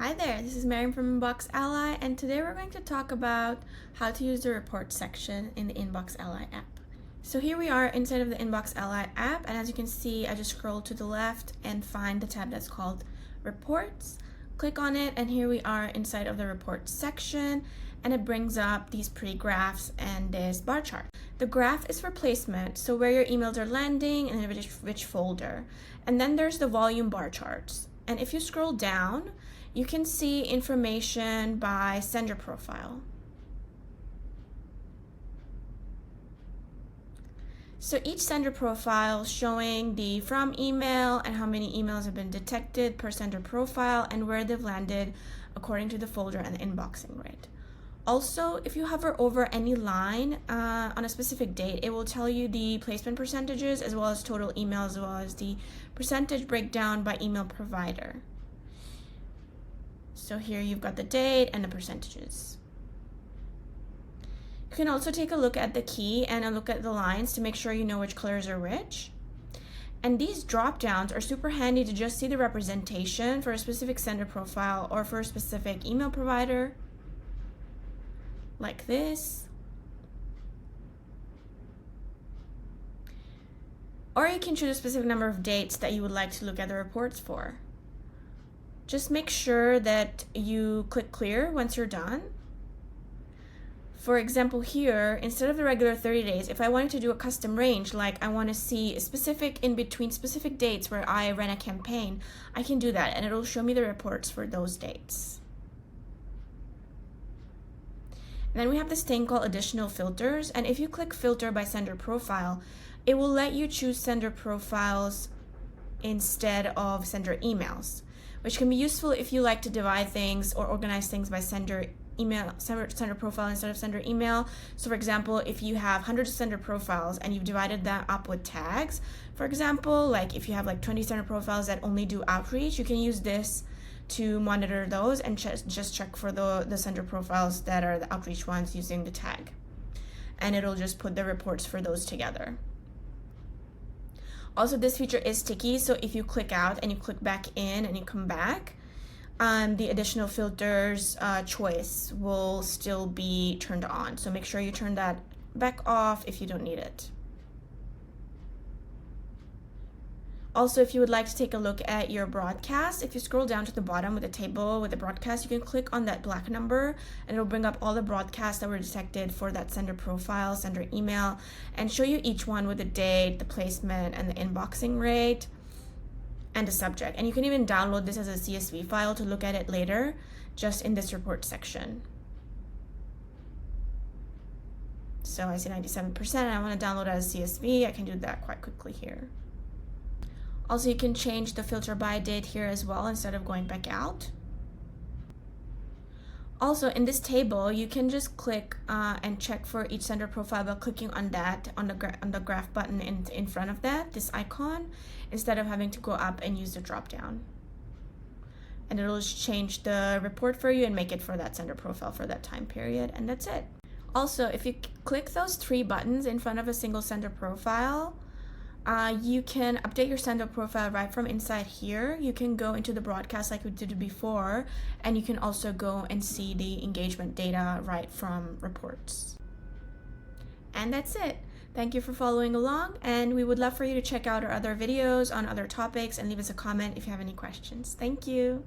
Hi there, this is Miriam from InboxAlly, and today we're going to talk about how to use the report section in the InboxAlly app. So here we are inside of the InboxAlly app, and as you can see, I just scroll to the left and find the tab that's called Reports. Click on it, and here we are inside of the Reports section, and it brings up these pretty graphs and this bar chart. The graph is for placement, so where your emails are landing and in which folder. And then there's the volume bar charts. And if you scroll down, you can see information by sender profile. So each sender profile showing the from email and how many emails have been detected per sender profile and where they've landed according to the folder and the inboxing rate. Also, if you hover over any line on a specific date, it will tell you the placement percentages as well as total email, as well as the percentage breakdown by email provider. So here you've got the date and the percentages. You can also take a look at the key and a look at the lines to make sure you know which colors are which. And these drop downs are super handy to just see the representation for a specific sender profile or for a specific email provider, like this. Or you can choose a specific number of dates that you would like to look at the reports for. Just make sure that you click clear once you're done. For example, here, instead of the regular 30 days, if I wanted to do a custom range, like I want to see a specific in between specific dates where I ran a campaign, I can do that and it'll show me the reports for those dates. And then we have this thing called additional filters, and if you click filter by sender profile, it will let you choose sender profiles instead of sender emails, which can be useful if you like to divide things or organize things by sender profile instead of sender email. So for example, if you have hundreds of sender profiles and you've divided them up with tags, for example, like if you have like 20 sender profiles that only do outreach, you can use this to monitor those and just check for the sender profiles that are the outreach ones using the tag. And it'll just put the reports for those together. Also, this feature is sticky, so if you click out and you click back in and you come back, the additional filters choice will still be turned on. So make sure you turn that back off if you don't need it. Also, if you would like to take a look at your broadcast, if you scroll down to the bottom with the table with the broadcast, you can click on that black number and it'll bring up all the broadcasts that were detected for that sender profile, sender email, and show you each one with the date, the placement, and the inboxing rate, and the subject. And you can even download this as a CSV file to look at it later, just in this report section. So I see 97%, and I want to download it as a CSV. I can do that quite quickly here. Also, you can change the filter by date here as well instead of going back out. Also, in this table, you can just click and check for each sender profile by clicking on that, on the graph button in front of that, this icon, instead of having to go up and use the drop down. And it'll just change the report for you and make it for that sender profile for that time period, and that's it. Also, if you click those three buttons in front of a single sender profile, you can update your sender profile right from inside here. You can go into the broadcast like we did before, and you can also go and see the engagement data right from reports. And that's it. Thank you for following along, and we would love for you to check out our other videos on other topics and leave us a comment if you have any questions. Thank you.